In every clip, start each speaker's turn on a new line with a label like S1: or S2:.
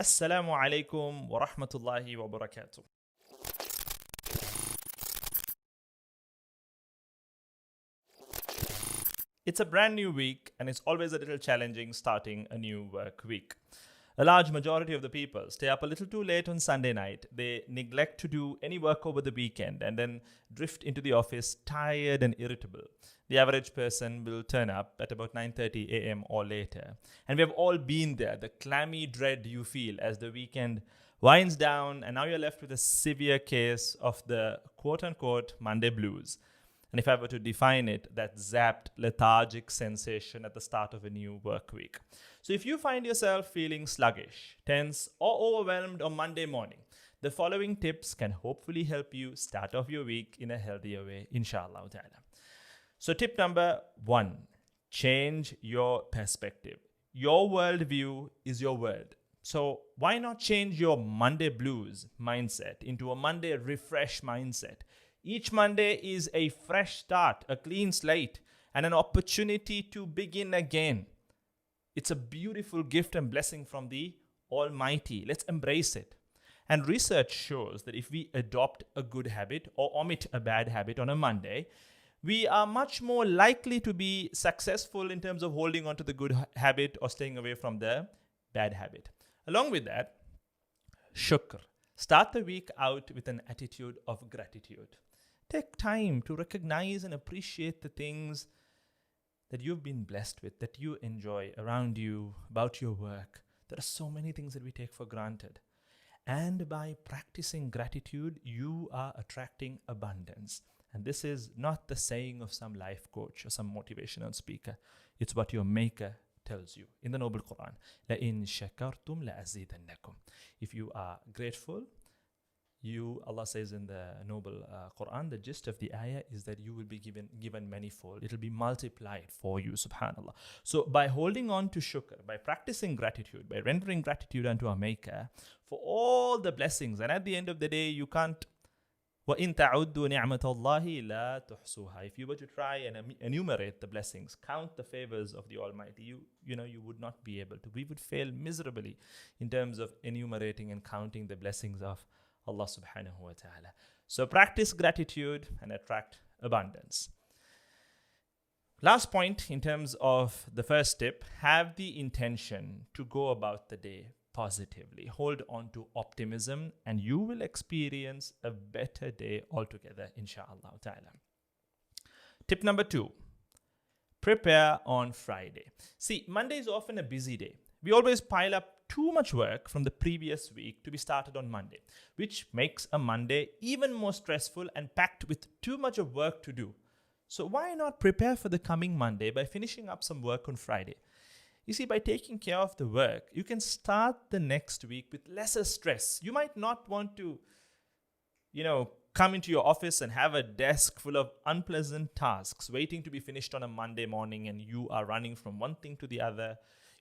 S1: Assalamu alaikum wa rahmatullahi wa barakatuh. It's a brand new week and it's always a little challenging starting a new work week. A large majority of the people stay up a little too late on Sunday night. They neglect to do any work over the weekend and then drift into the office tired and irritable. The average person will turn up at about 9:30 a.m. or later. And we have all been there, the clammy dread you feel as the weekend winds down and now you're left with a severe case of the quote-unquote Monday blues. And if I were to define it, that zapped, lethargic sensation at the start of a new work week. So if you find yourself feeling sluggish, tense, or overwhelmed on Monday morning, the following tips can hopefully help you start off your week in a healthier way, inshallah ta'ala. So tip number 1, change your perspective. Your worldview is your world. So why not change your Monday blues mindset into a Monday refresh mindset? Each Monday is a fresh start, a clean slate, and an opportunity to begin again. It's a beautiful gift and blessing from the Almighty. Let's embrace it. And research shows that if we adopt a good habit or omit a bad habit on a Monday, we are much more likely to be successful in terms of holding on to the good habit or staying away from the bad habit. Along with that, shukr. Start the week out with an attitude of gratitude. Take time to recognize and appreciate the things that you've been blessed with, that you enjoy around you, about your work. There are so many things that we take for granted. And by practicing gratitude, you are attracting abundance. And this is not the saying of some life coach or some motivational speaker. It's what your maker tells you in the noble Quran. لَإِن شَكَرْتُمْ لَأَزِيدَنَّكُمْ. If you are grateful, Allah says in the noble Quran, the gist of the ayah is that you will be given manifold. It will be multiplied for you, subhanallah. So by holding on to shukr, by practicing gratitude, by rendering gratitude unto our maker for all the blessings, and at the end of the day, you can't وَإِن تَعُدُّوا نِعْمَةَ اللَّهِ لَا تُحْصُوهَا. If you were to try and enumerate the blessings, count the favors of the Almighty, you would not be able to. We would fail miserably in terms of enumerating and counting the blessings of Allah subhanahu wa ta'ala. So practice gratitude and attract abundance. Last point in terms of the first tip, have the intention to go about the day positively. Hold on to optimism and you will experience a better day altogether, inshallah ta'ala. Tip number 2, prepare on Friday. See, Monday is often a busy day. We always pile up too much work from the previous week to be started on Monday, which makes a Monday even more stressful and packed with too much of work to do. So why not prepare for the coming Monday by finishing up some work on Friday? You see, by taking care of the work, you can start the next week with lesser stress. You might not want to, come into your office and have a desk full of unpleasant tasks waiting to be finished on a Monday morning and you are running from one thing to the other.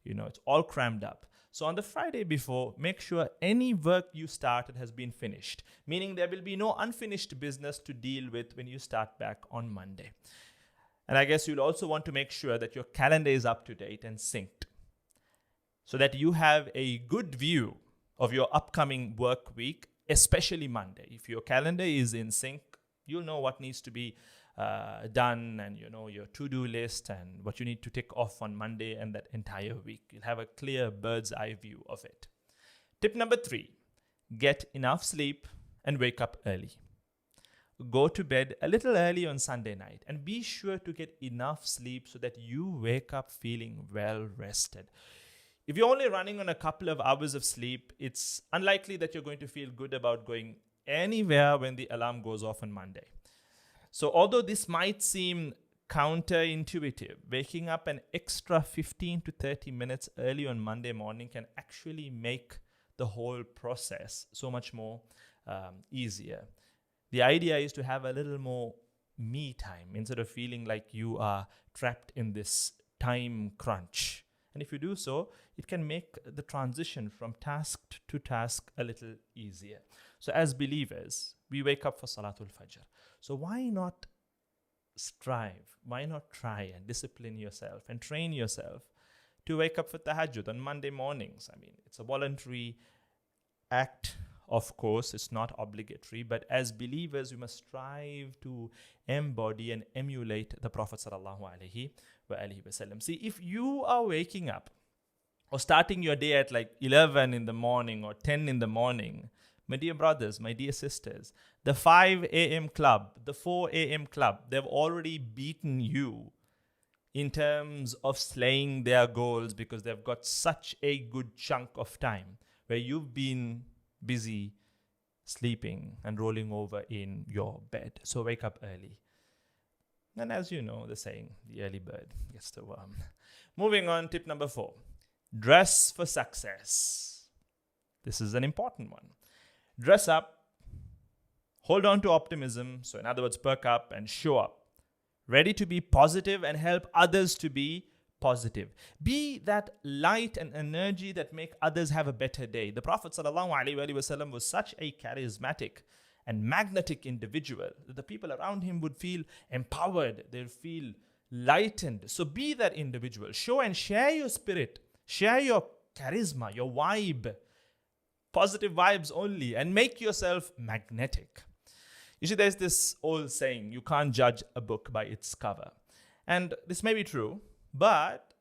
S1: It's all crammed up. So on the Friday before, make sure any work you started has been finished, meaning there will be no unfinished business to deal with when you start back on Monday. And I guess you'll also want to make sure that your calendar is up to date and synced so that you have a good view of your upcoming work week, especially Monday. If your calendar is in sync, you'll know what needs to be done and your to-do list and what you need to tick off on Monday and that entire week. You'll have a clear bird's eye view of it. Tip number 3, get enough sleep and wake up early. Go to bed a little early on Sunday night and be sure to get enough sleep so that you wake up feeling well rested. If you're only running on a couple of hours of sleep, it's unlikely that you're going to feel good about going anywhere when the alarm goes off on Monday. So although this might seem counterintuitive, waking up an extra 15 to 30 minutes early on Monday morning can actually make the whole process so much more easier. The idea is to have a little more me time instead of feeling like you are trapped in this time crunch. And if you do so, it can make the transition from task to task a little easier. So as believers, we wake up for Salatul Fajr. So why not strive? Why not try and discipline yourself and train yourself to wake up for tahajjud on Monday mornings. I mean, it's a voluntary act. Of course, it's not obligatory, but as believers, we must strive to embody and emulate the Prophet sallallahu alaihi wasallam. See, if you are waking up or starting your day at like 11 in the morning or 10 in the morning, my dear brothers, my dear sisters, the 5 a.m. club, the 4 a.m. club, they've already beaten you in terms of slaying their goals because they've got such a good chunk of time where you've been busy sleeping and rolling over in your bed. So wake up early. And as you know, the saying, the early bird gets the worm. Moving on, tip number 4. Dress for success. This is an important one. Dress up. Hold on to optimism. So in other words, perk up and show up. Ready to be positive and help others to be positive. Be that light and energy that make others have a better day. The Prophet ﷺ was such a charismatic and magnetic individual that the people around him would feel empowered. They'll feel lightened. So be that individual. Show and share your spirit. Share your charisma, your vibe. Positive vibes only, and make yourself magnetic. You see, there's this old saying, you can't judge a book by its cover. And this may be true, but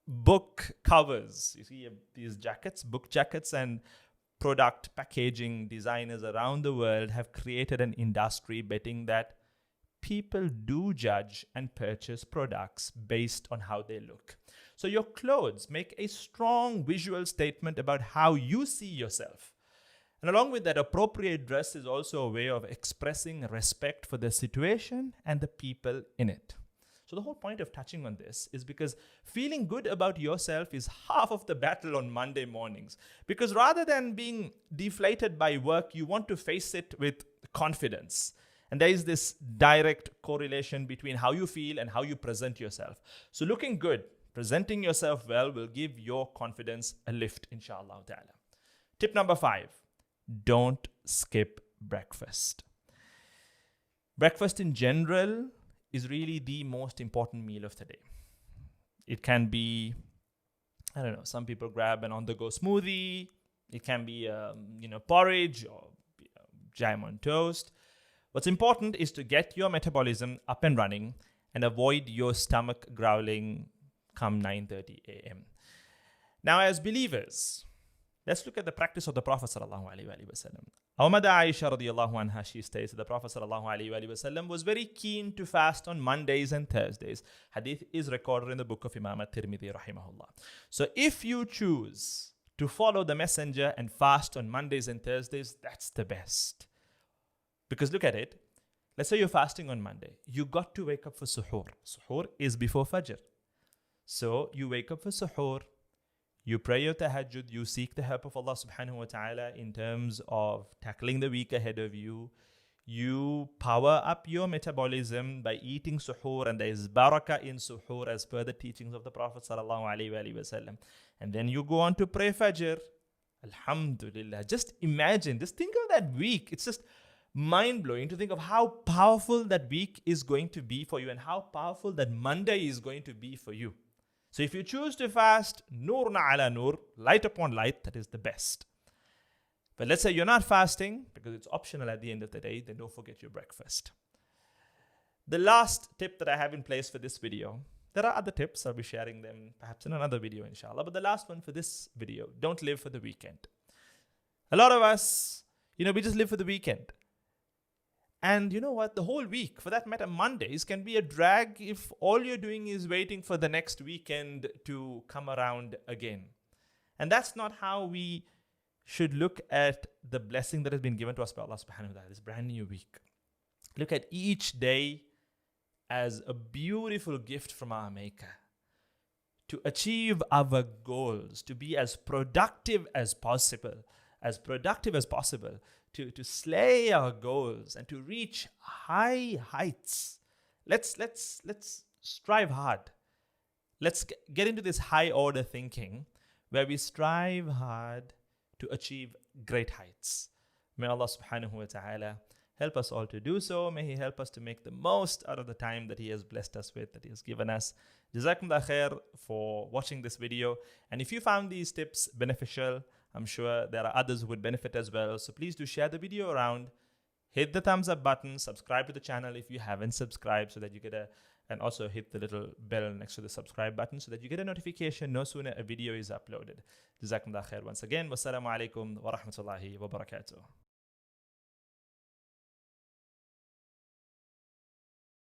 S1: book covers, you see these jackets, book jackets and product packaging designers around the world have created an industry betting that people do judge and purchase products based on how they look. So your clothes make a strong visual statement about how you see yourself. And along with that, appropriate dress is also a way of expressing respect for the situation and the people in it. So the whole point of touching on this is because feeling good about yourself is half of the battle on Monday mornings. Because rather than being deflated by work, you want to face it with confidence. And there is this direct correlation between how you feel and how you present yourself. So looking good, presenting yourself well will give your confidence a lift, inshallah ta'ala. Tip number 5, don't skip breakfast. Breakfast in general is really the most important meal of the day. It can be, I don't know, some people grab an on-the-go smoothie. It can be, porridge or jam on toast. What's important is to get your metabolism up and running and avoid your stomach growling come 9:30 a.m. Now, as believers, let's look at the practice of the Prophet ﷺ. Our mother Aisha radiallahu anha, she states that the Prophet ﷺ was very keen to fast on Mondays and Thursdays. Hadith is recorded in the book of Imam at-Tirmidhi rahimahullah. So if you choose to follow the messenger and fast on Mondays and Thursdays, that's the best. Because look at it. Let's say you're fasting on Monday. You got to wake up for suhoor. Suhoor is before Fajr. So you wake up for suhoor. You pray your tahajjud, you seek the help of Allah subhanahu wa ta'ala in terms of tackling the week ahead of you. You power up your metabolism by eating suhoor, and there is barakah in suhoor as per the teachings of the Prophet sallallahu alaihi wasallam. And then you go on to pray Fajr. Alhamdulillah. Just imagine, just think of that week. It's just mind-blowing to think of how powerful that week is going to be for you and how powerful that Monday is going to be for you. So if you choose to fast, nurna ala nur, light upon light, that is the best. But let's say you're not fasting, because it's optional at the end of the day, then don't forget your breakfast. The last tip that I have in place for this video, there are other tips, I'll be sharing them perhaps in another video inshallah, but the last one for this video, don't live for the weekend. A lot of us, we just live for the weekend. And you know what? The whole week, for that matter, Mondays can be a drag if all you're doing is waiting for the next weekend to come around again. And that's not how we should look at the blessing that has been given to us by Allah subhanahu wa ta'ala, this brand new week. Look at each day as a beautiful gift from our Maker to achieve our goals, to be as productive as possible, to slay our goals and to reach high heights. Let's strive hard. Let's get into this high order thinking where we strive hard to achieve great heights. May Allah subhanahu wa ta'ala help us all to do so. May He help us to make the most out of the time that He has blessed us with, that He has given us. Jazakumullah khair for watching this video. And if you found these tips beneficial, I'm sure there are others who would benefit as well. So please do share the video around. Hit the thumbs up button. Subscribe to the channel if you haven't subscribed so that you get and also hit the little bell next to the subscribe button so that you get a notification no sooner a video is uploaded. Jazakumullah khair once again. Wassalamu alaikum wa rahmatullahi wa barakatuh.